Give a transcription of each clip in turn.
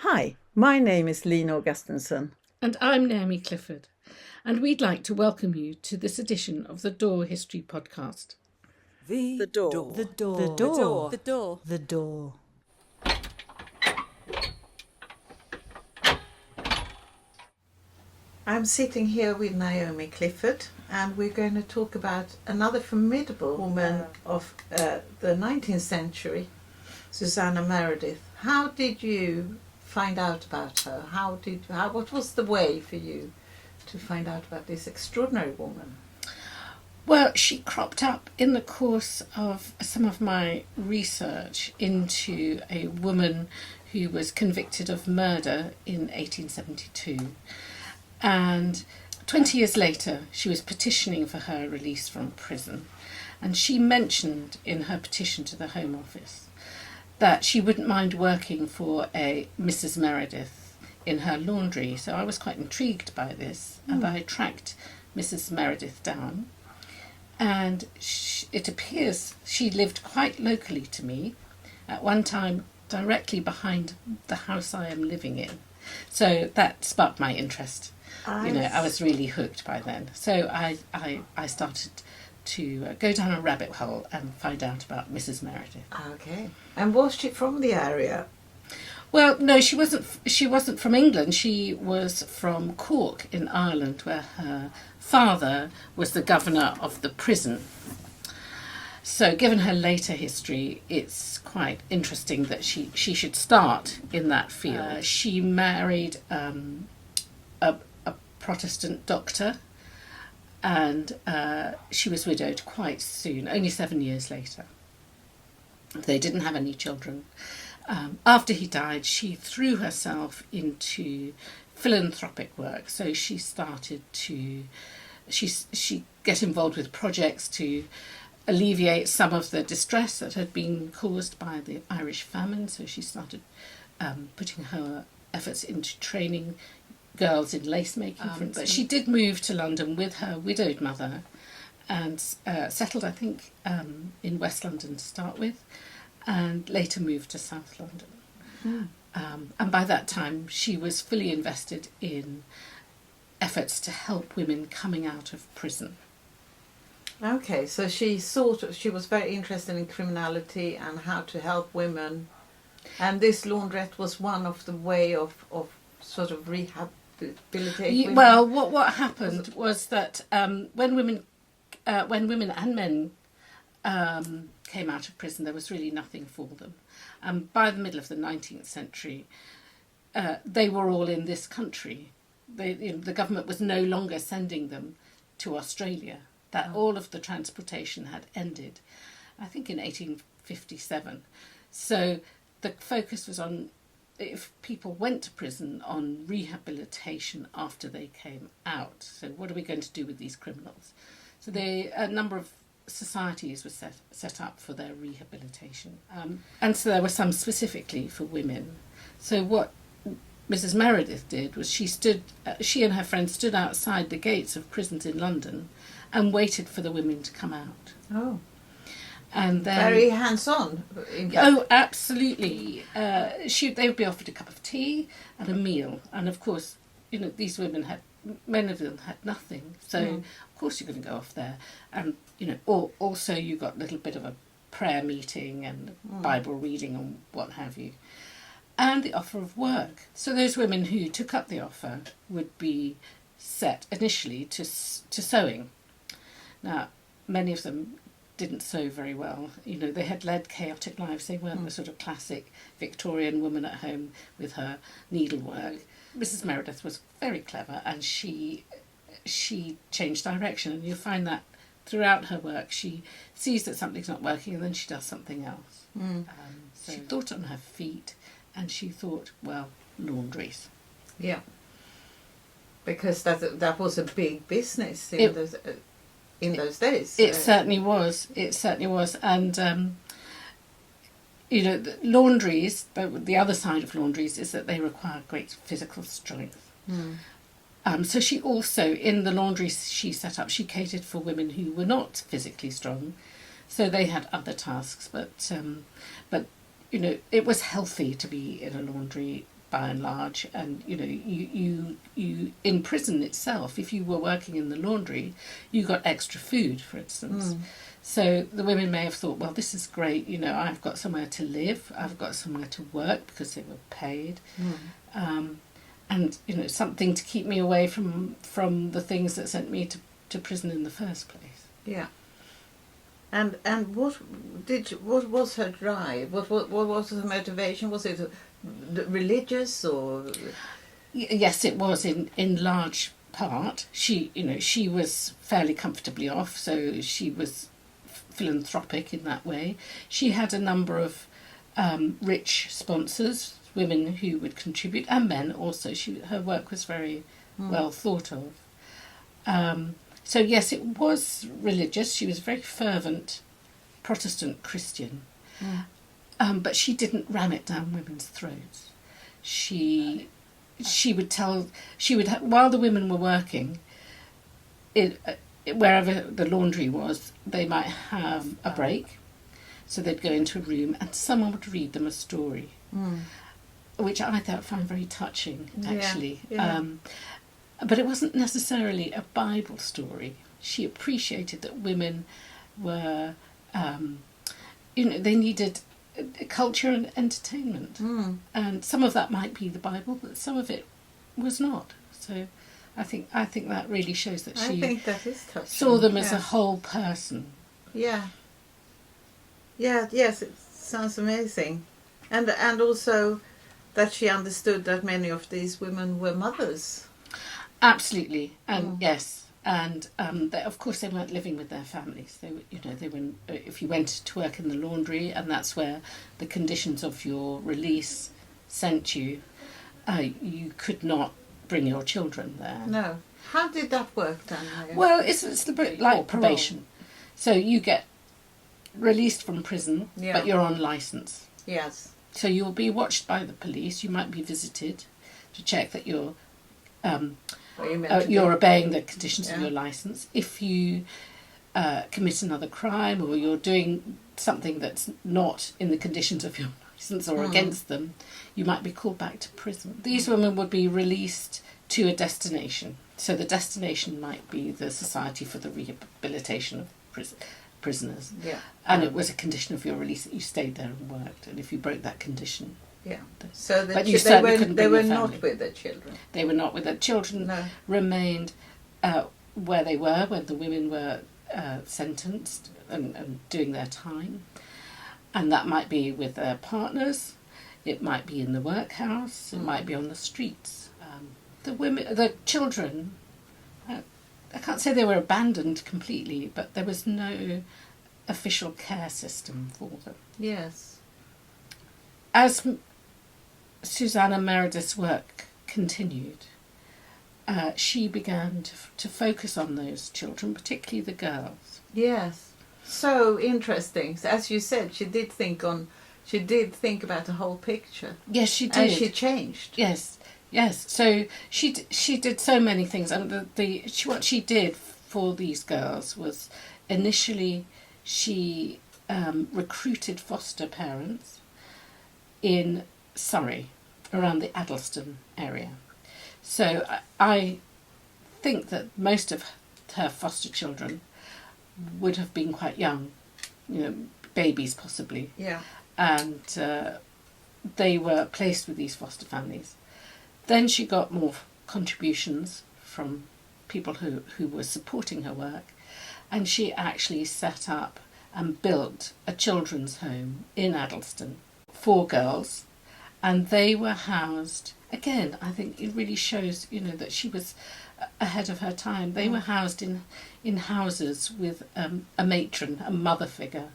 Hi, my name is Lena Augustinson. And I'm Naomi Clifford, and we'd like to welcome you to this edition of the Door History Podcast. The door. The door. The door. The door. The door. I'm sitting here with Naomi Clifford, and we're going to talk about another formidable woman of the 19th century, Susanna Meredith. How did you find out about her? What was the way for you to find out about this extraordinary woman? Well, she cropped up in the course of some of my research into a woman who was convicted of murder in 1872. And 20 years later, she was petitioning for her release from prison. And she mentioned in her petition to the Home Office that she wouldn't mind working for a Mrs Meredith in her laundry. So I was quite intrigued by this, and I tracked Mrs Meredith down. And it appears she lived quite locally to me, at one time directly behind the house I am living in. So that sparked my interest. I was really hooked by then. So I started to go down a rabbit hole and find out about Mrs Meredith. Okay. And was she from the area? Well, no, she wasn't from England. She was from Cork in Ireland, where her father was the governor of the prison. So given her later history, it's quite interesting that she should start in that field. She married a Protestant doctor, and she was widowed quite soon, only 7 years later. They didn't have any children. After he died, she threw herself into philanthropic work. So she started to she get involved with projects to alleviate some of the distress that had been caused by the Irish famine. So she started putting her efforts into training girls in lace making, for instance. But she did move to London with her widowed mother and settled, I think, in West London to start with, and later moved to South London. And by that time, she was fully invested in efforts to help women coming out of prison. Okay, so she was very interested in criminality and how to help women, and this laundrette was one of the way of sort of rehabilitating women. Well, what happened was that when women and men came out of prison, there was really nothing for them. And by the middle of the 19th century, they were all in this country. The government was no longer sending them to Australia. That all of the transportation had ended, I think in 1857. So the focus was on, if people went to prison, on rehabilitation after they came out. So what are we going to do with these criminals? So a number of societies were set up for their rehabilitation. And so there were some specifically for women. So what Mrs Meredith did was she and her friends stood outside the gates of prisons in London and waited for the women to come out. Oh. And then, very hands-on. Oh, absolutely. They would be offered a cup of tea and a meal. And of course, these women many of them had nothing. So of course you're going to go off there. And, also you got a little bit of a prayer meeting and Bible reading and what have you. And the offer of work. So those women who took up the offer would be set initially to sewing. Now, many of them didn't sew very well. They had led chaotic lives. They weren't the sort of classic Victorian woman at home with her needlework. Mrs Meredith was very clever, and she changed direction, and you'll find that throughout her work she sees that something's not working and then she does something else. So she thought on her feet, and she thought, well, laundries. Yeah. Because that was a big business in those days. It certainly was. And, the laundries, but the other side of laundries is that they require great physical strength. So she also, in the laundries she set up, she catered for women who were not physically strong. So they had other tasks, but it was healthy to be in a laundry by and large, and you in prison itself, if you were working in the laundry, you got extra food, for instance. So the women may have thought, well, this is great, I've got somewhere to live, I've got somewhere to work because they were paid, and something to keep me away from the things that sent me to prison in the first place. Yeah. And what was her drive? What was her motivation? Was it religious or? Yes, it was in large part. She was fairly comfortably off, so she was philanthropic in that way. She had a number of rich sponsors, women who would contribute, and men also. Her work was very well thought of. So yes, it was religious. She was a very fervent Protestant Christian, but she didn't ram it down women's throats. She would while the women were working, wherever the laundry was, they might have a break, so they'd go into a room and someone would read them a story, which I found very touching, actually. Yeah. But it wasn't necessarily a Bible story. She appreciated that women were, they needed culture and entertainment. And some of that might be the Bible, but some of it was not. So I think that really shows that she think that is touching. Saw them as a whole person. Yeah. Yeah, yes, it sounds amazing. And also that she understood that many of these women were mothers. Absolutely, and yes, and of course they weren't living with their families. They were, if you went to work in the laundry, and that's where the conditions of your release sent you, you could not bring your children there. No. How did that work then? Well, it's a bit like probation. So you get released from prison, but you're on licence. Yes. So you'll be watched by the police. You might be visited to check that you're obeying the conditions of your licence. If you commit another crime or you're doing something that's not in the conditions of your licence or against them, you might be called back to prison. These women would be released to a destination. So the destination might be the Society for the Rehabilitation of Prisoners. Yeah. And it was a condition of your release that you stayed there and worked. And if you broke that condition... Yeah. So but they were not with their children. They were not with their children. No. Remained where they were when the women were sentenced and doing their time, and that might be with their partners. It might be in the workhouse. It might be on the streets. The children. I can't say they were abandoned completely, but there was no official care system for them. Yes. As Susanna Meredith's work continued, she began to focus on those children, particularly the girls. Yes. So interesting. As you said, she did think about the whole picture. Yes, she did. And she changed. Yes. So she did so many things, and what she did for these girls was initially she recruited foster parents in Surrey, around the Addlestone area. So I think that most of her foster children would have been quite young, babies possibly. Yeah. And they were placed with these foster families. Then she got more contributions from people who were supporting her work, and she actually set up and built a children's home in Addlestone for girls, and they were housed. Again, I think it really shows, that she was ahead of her time. They were housed in houses with a matron, a mother figure,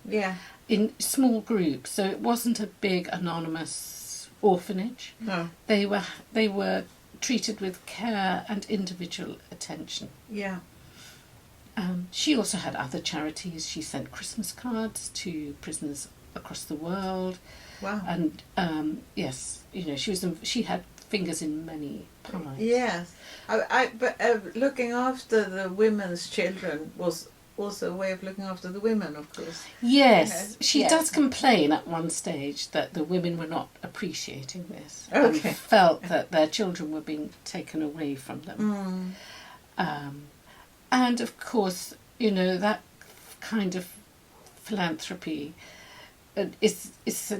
in small groups. So it wasn't a big anonymous orphanage. No. They were treated with care and individual attention. Yeah. She also had other charities. She sent Christmas cards to prisoners across the world. Wow. And yes, she had fingers in many pies. Yes. But looking after the women's children was also a way of looking after the women, of course. Yes, she yes. does complain at one stage that the women were not appreciating this Okay. and felt that their children were being taken away from them. And of course, you know, that kind of philanthropy is a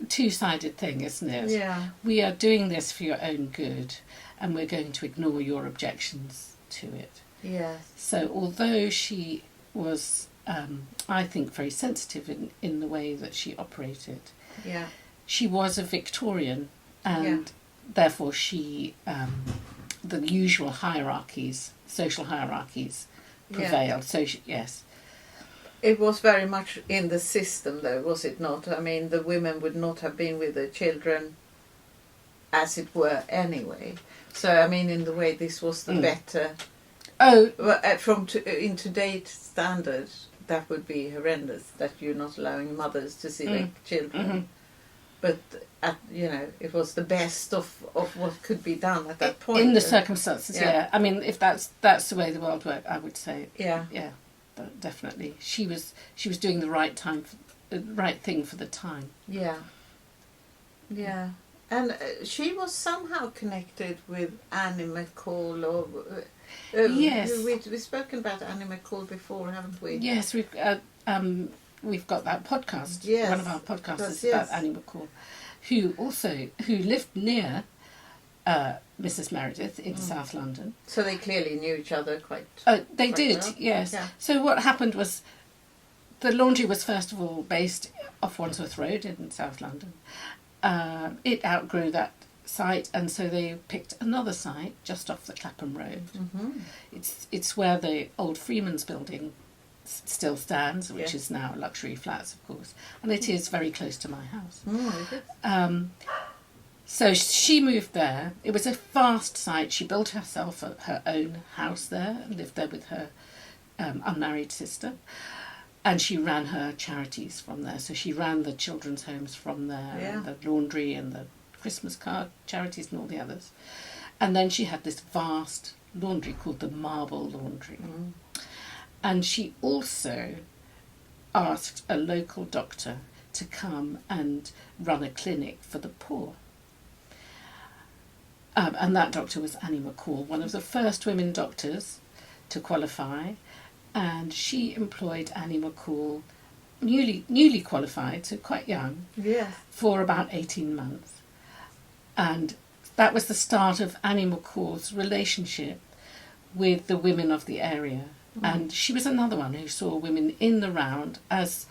two-sided thing, isn't it? Yeah. We are doing this for your own good, and we're going to ignore your objections to it. Yes. So although she was, I think, very sensitive in the way that she operated, Yeah. she was a Victorian, and therefore she, the usual hierarchies, social hierarchies, prevailed. So yes. It was very much in the system, though, was it not? I mean, the women would not have been with their children, as it were, anyway. So, I mean, in the way, this was the better. Oh, In today's standards, that would be horrendous. That you're not allowing mothers to see their children. But you know, it was the best of what could be done at that point. In the circumstances, yeah. I mean, if that's the way the world worked, I would say, yeah, definitely. She was doing the right thing for the time. Yeah. And she was somehow connected with Annie McCall, or yes, we've spoken about Annie McCall before, haven't we? Yes, we've got that podcast. Yes, one of our podcasts is about Annie McCall, who lived near Mrs Meredith in South London. So they clearly knew each other quite. They quite did, well. yes. Yeah. So what happened was, the laundry was first of all based off Wandsworth Road in South London. It outgrew that site, and so they picked another site just off the Clapham Road. It's where the old Freeman's building still stands, which is now luxury flats, of course, and it is very close to my house. So she moved there. It was a vast site. She built herself her own house there and lived there with her unmarried sister. And she ran her charities from there. So she ran the children's homes from there, and the laundry and the Christmas card charities and all the others. And then she had this vast laundry called the Marble Laundry. And she also asked a local doctor to come and run a clinic for the poor. And that doctor was Annie McCall, one of the first women doctors to qualify. And she employed Annie McCall, newly qualified, so quite young, for about 18 months. And that was the start of Annie McCall's relationship with the women of the area. And she was another one who saw women in the round as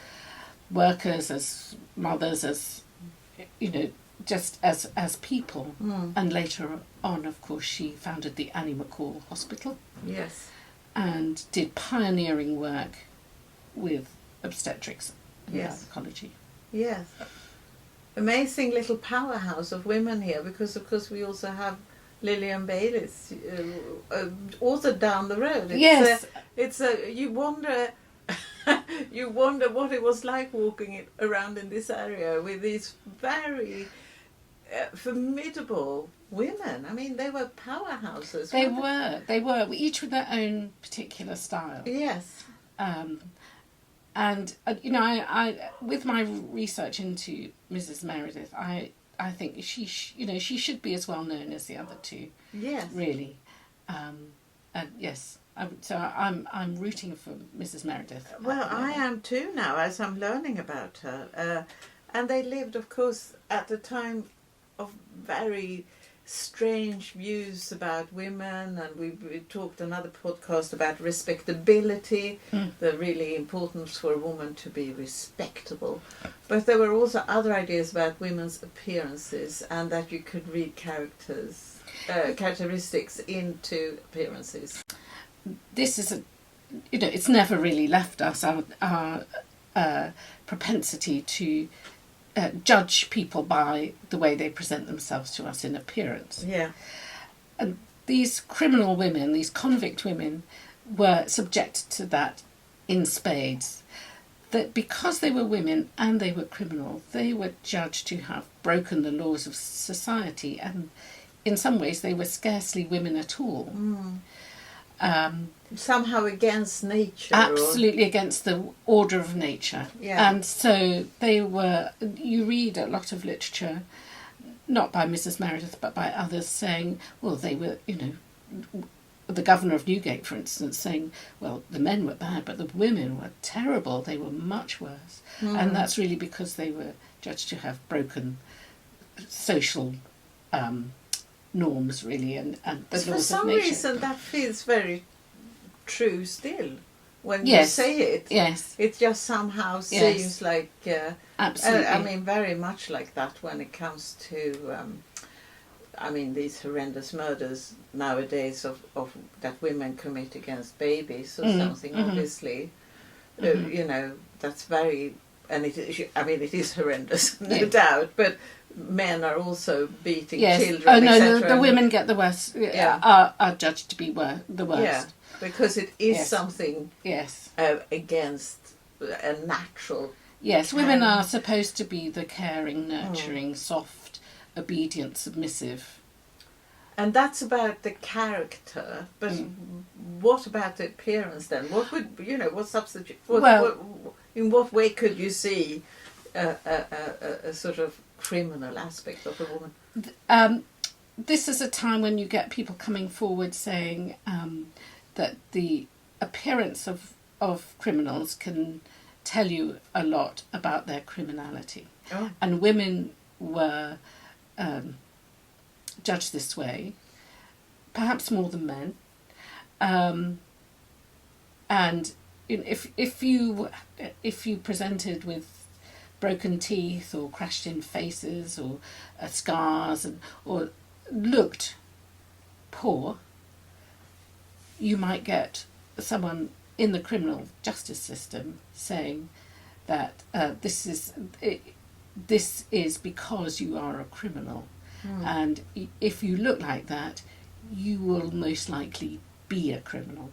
workers, as mothers, as, you know, just as people. And later on, of course, she founded the Annie McCall Hospital. Yes. And did pioneering work with obstetrics and gynecology. Yes. Amazing little powerhouse of women here, because of course we also have Lillian Bayliss, also down the road. You wonder you wonder what it was like walking around in this area with these very formidable women. I mean, they were powerhouses. They were, each with their own particular style. Yes. And you know, I with my research into Mrs Meredith, I think she should be as well known as the other two. Yes. Really. And yes. I'm rooting for Mrs Meredith. Well, I am too now, as I'm learning about her. And they lived, of course, at the time of very strange views about women, and we talked another podcast about respectability, the really importance for a woman to be respectable. But there were also other ideas about women's appearances, and that you could read characteristics into appearances. This is it's never really left us our propensity to judge people by the way they present themselves to us in appearance. Yeah. And these criminal women, these convict women, were subjected to that in spades. That because they were women and they were criminal, they were judged to have broken the laws of society, and in some ways they were scarcely women at all. somehow against nature. Absolutely against the order of nature. Yeah. And so they were, you read a lot of literature, not by Mrs Meredith but by others, saying, well, they were, the governor of Newgate, for instance, saying, well, the men were bad, but the women were terrible. They were much worse. And that's really because they were judged to have broken social norms, really, and the But laws for of some nature. reason that feels very true still. When Yes. you say it, Yes, it just somehow Yes. seems like, absolutely. I mean, very much like that when it comes to, these horrendous murders nowadays of that women commit against babies or something, obviously. That's very, and it is horrendous, no Yes. doubt, but men are also beating Yes. children, Oh no, etc. the women get the worst. Yeah. Are judged to be the worst. Yeah, because it is Yes. something Yes. against a natural. Yes. Women are supposed to be the caring, nurturing, soft, obedient, submissive. And that's about the character, but what about the appearance then? What would, what substitute, in what way could you see a sort of criminal aspect of a woman? This is a time when you get people coming forward saying that the appearance of criminals can tell you a lot about their criminality. Oh. And women were judged this way, perhaps more than men. And if you presented with broken teeth or crashed in faces or scars or looked poor, you might get someone in the criminal justice system saying that this is because you are a criminal, and if you look like that, you will most likely be a criminal.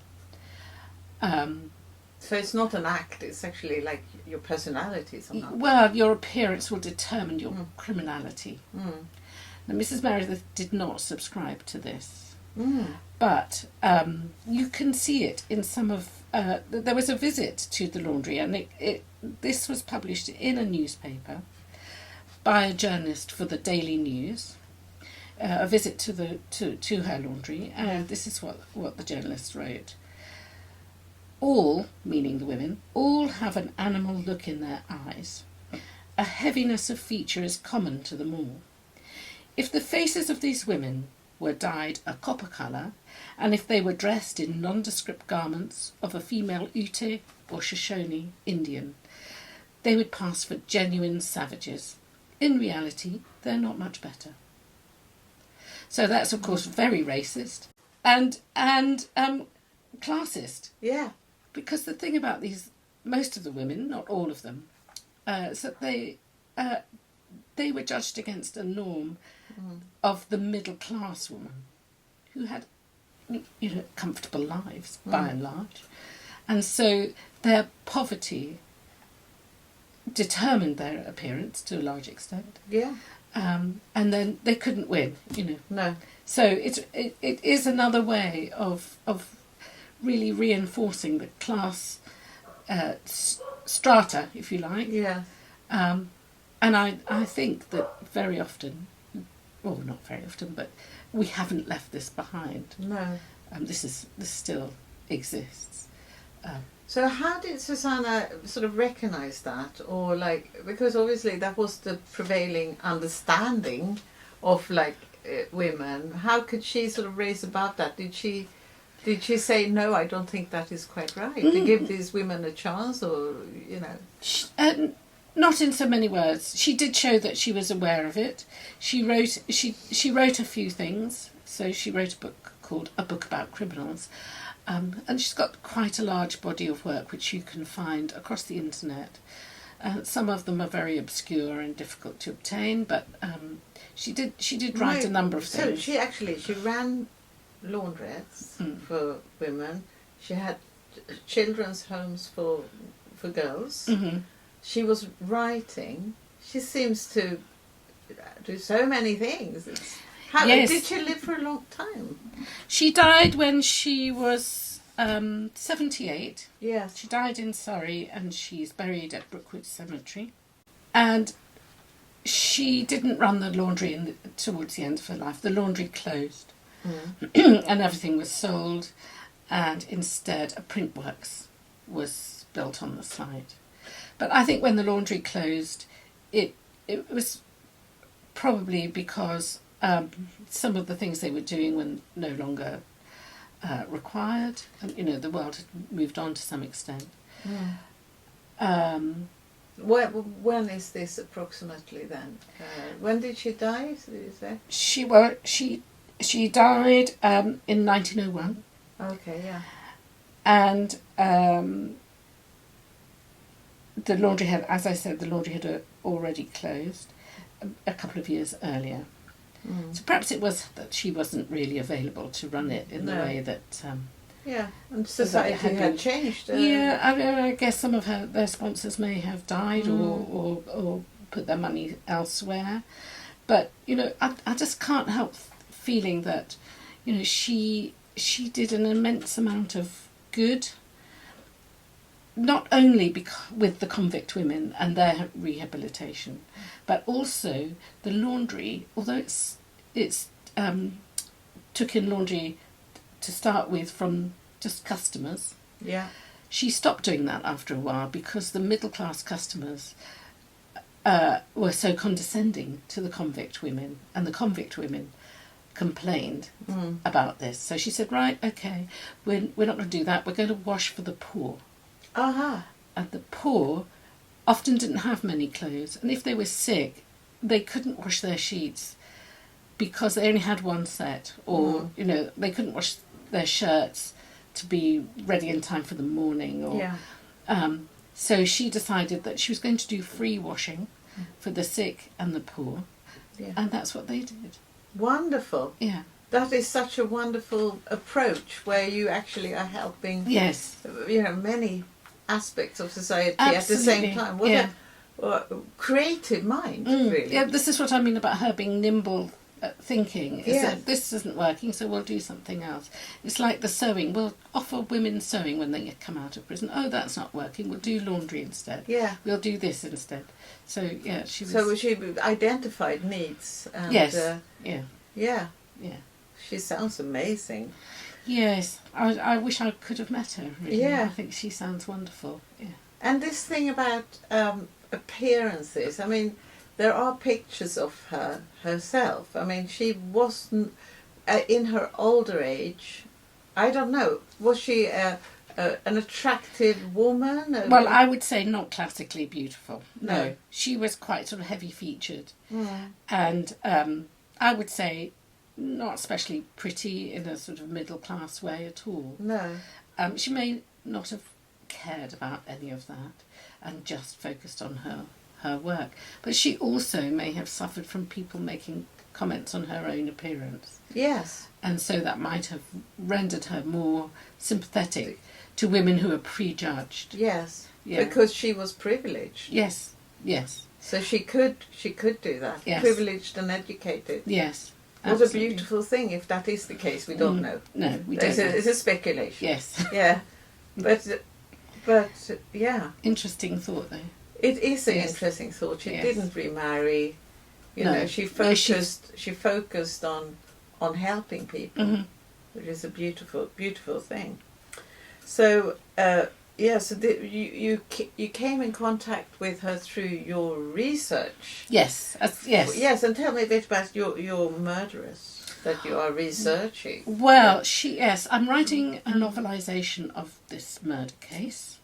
So it's not an act, it's actually like your personality somehow. Well, your appearance will determine your criminality. Now, Mrs Meredith did not subscribe to this, but you can see it in some of... there was a visit to the laundry, and this was published in a newspaper by a journalist for the Daily News, a visit to her laundry, and this is what the journalist wrote. All, meaning the women, all have an animal look in their eyes. A heaviness of feature is common to them all. If the faces of these women were dyed a copper colour, and if they were dressed in nondescript garments of a female Ute or Shoshone Indian, they would pass for genuine savages. In reality, they're not much better. So that's, of course, very racist and classist. Yeah. Because the thing about most of the women, not all of them, is that they were judged against a norm of the middle class woman who had, comfortable lives by and large, and so their poverty determined their appearance to a large extent. Yeah. And then they couldn't win, No. So it is another way of really reinforcing the class strata, if you like. Yeah. And I think that very often, well, not very often, but we haven't left this behind. No. This still exists. So how did Susanna sort of recognise that, or because obviously that was the prevailing understanding of women. How could she sort of raise about that? Did she say, no, I don't think that is quite right, to give these women a chance, or Not in so many words. She did show that she was aware of it. She wrote a few things. So she wrote a book called A Book About Criminals. And she's got quite a large body of work which you can find across the internet. Some of them are very obscure and difficult to obtain, but she did write a number of things. So she ran laundrettes for women. She had children's homes for girls. Mm-hmm. She was writing. She seems to do so many things. Yes. Did she live for a long time? She died when she was 78. Yes. She died in Surrey and she's buried at Brookwood Cemetery. And she didn't run the laundry towards the end of her life. The laundry closed and everything was sold, and instead a print works was built on the site. But I think when the laundry closed, it was probably because some of the things they were doing were no longer required, and the world had moved on to some extent. When is this approximately then? When did she die? Did you say? She died in 1901. Okay, yeah. And the laundry had, as I said, already closed a couple of years earlier. So perhaps it was that she wasn't really available to run it in the way that... and society had changed. I guess some of their sponsors may have died or put their money elsewhere. But, I just can't help feeling that, she did an immense amount of good, not only with the convict women and their rehabilitation, but also the laundry, although it's took in laundry to start with from just customers. Yeah. She stopped doing that after a while because the middle class customers were so condescending to the convict women, and the convict women complained about this. So she said, right, okay, we're not going to do that. We're going to wash for the poor. And the poor often didn't have many clothes, and if they were sick, they couldn't wash their sheets because they only had one set, or they couldn't wash their shirts to be ready in time for the morning. So she decided that she was going to do free washing for the sick and the poor, and that's what they did. Wonderful. Yeah. That is such a wonderful approach where you actually are helping. Yes. Many aspects of society Absolutely. at the same time. What a creative mind, really. Yeah, this is what I mean about her being nimble at thinking. Is that this isn't working, so we'll do something else. It's like the sewing. We'll offer women sewing when they come out of prison. Oh, that's not working. We'll do laundry instead. Yeah. We'll do this instead. So, she was... So she identified needs. And, yes. Yeah. She sounds amazing. Yes. I wish I could have met her, really. Yeah. I think she sounds wonderful. Yeah. And this thing about appearances, I mean, there are pictures of her herself. I mean, she wasn't, in her older age, I don't know, was she an attractive woman? Well, I would say not classically beautiful. No. She was quite sort of heavy-featured. And I would say not especially pretty in a sort of middle-class way at all. No. She may not have cared about any of that and just focused on her work. But she also may have suffered from people making comments on her own appearance. Yes. And so that might have rendered her more sympathetic to women who are prejudged. Yes. Yeah. Because she was privileged. Yes. So she could do that. Yes. Privileged and educated. Yes. What Absolutely. a beautiful thing. If that is the case, we don't know. No, we don't. It's a speculation. Yes. Yeah. But yeah. Interesting thought, though. It is an interesting thought. She didn't remarry. She focused on helping people, which is a beautiful, beautiful thing. So you came in contact with her through your research. Yes. Yes, and tell me a bit about your murderess that you are researching. Well, I'm writing a novelisation of this murder case.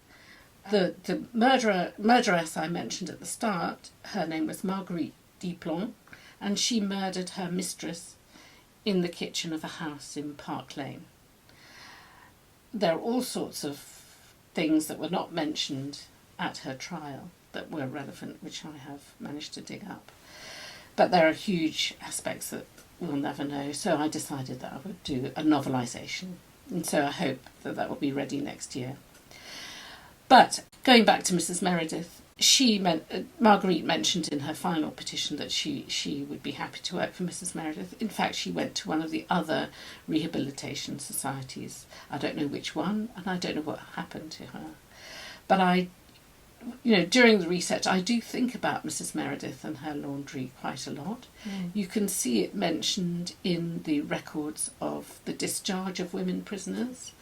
The murderess I mentioned at the start, her name was Marguerite Diplon, and she murdered her mistress in the kitchen of a house in Park Lane. There are all sorts of things that were not mentioned at her trial that were relevant, which I have managed to dig up. But there are huge aspects that we'll never know, so I decided that I would do a novelisation. And so I hope that will be ready next year. But going back to Mrs Meredith, Marguerite mentioned in her final petition that she would be happy to work for Mrs Meredith. In fact, she went to one of the other rehabilitation societies. I don't know which one, and I don't know what happened to her. But during the research, I do think about Mrs Meredith and her laundry quite a lot. You can see it mentioned in the records of the discharge of women prisoners.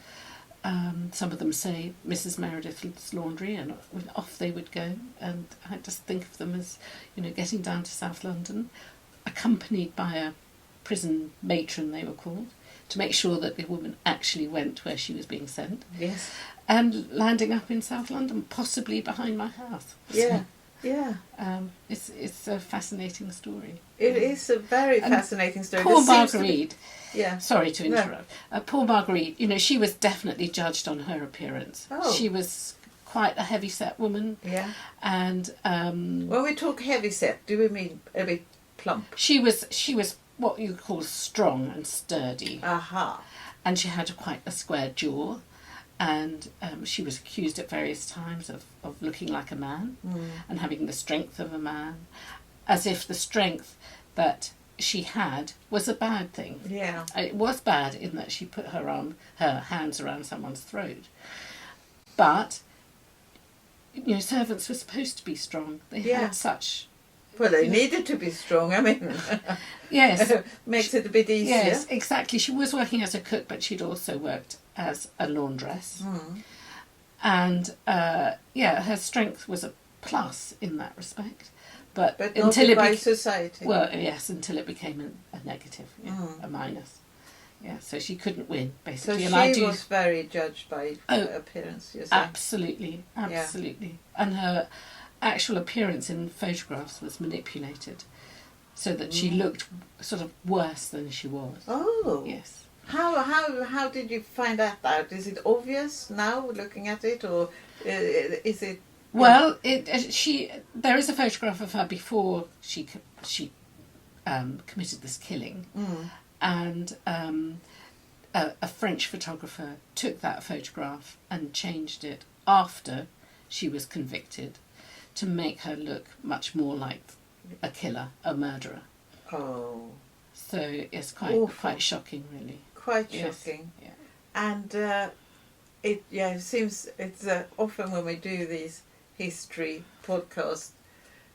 Some of them say Mrs Meredith's laundry, and off they would go. And I just think of them as, getting down to South London, accompanied by a prison matron, they were called, to make sure that the woman actually went where she was being sent. Yes. And landing up in South London, possibly behind my house. Yeah, yeah. It's a fascinating story. It is a very fascinating story. Poor Marguerite. Yeah. Sorry to interrupt. No. Poor Marguerite, she was definitely judged on her appearance. Oh. She was quite a heavy-set woman. Yeah. And when we talk heavy-set, do we mean a bit plump? She was what you call strong and sturdy. Aha. And she had quite a square jaw. And she was accused at various times of looking like a man and having the strength of a man, as if the strength that she had was a bad thing. Yeah. It was bad in that she put her hands around someone's throat. But, servants were supposed to be strong. They had such... Well, they needed to be strong, I mean. Yes. Makes it a bit easier. Yes, exactly. She was working as a cook, but she'd also worked as a laundress. And, her strength was a plus in that respect. But until not by society. Well, yes, until it became a negative, a minus. Yeah, so she couldn't win, basically. So she was very judged by her appearance, you're saying? Absolutely. Yeah. And her actual appearance in photographs was manipulated so that she looked sort of worse than she was. Oh. Yes. How did you find that out? Is it obvious now, looking at it, or is it... Well, there is a photograph of her before she committed this killing, and a French photographer took that photograph and changed it after she was convicted to make her look much more like a killer, a murderer. Oh. So it's quite shocking, really. Quite shocking. Yeah. And it seems it's often when we do these history podcasts,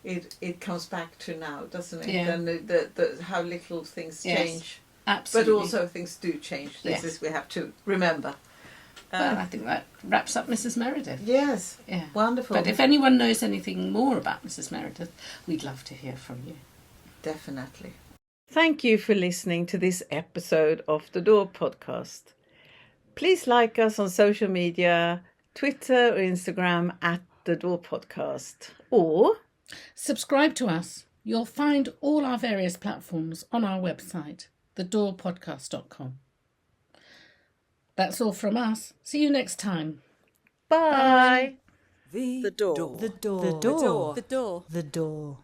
it comes back to now, doesn't it? Yeah. And the how little things change. Absolutely. But also things do change. This is we have to remember. Well, I think that wraps up Mrs Meredith. Yes. Yeah. Wonderful. But if anyone knows anything more about Mrs Meredith, we'd love to hear from you. Definitely. Thank you for listening to this episode of The Door Podcast. Please like us on social media, Twitter or Instagram at The Door Podcast. Or subscribe to us. You'll find all our various platforms on our website, thedoorpodcast.com. That's all from us. See you next time. Bye. The door. The door. The door. The door. The door.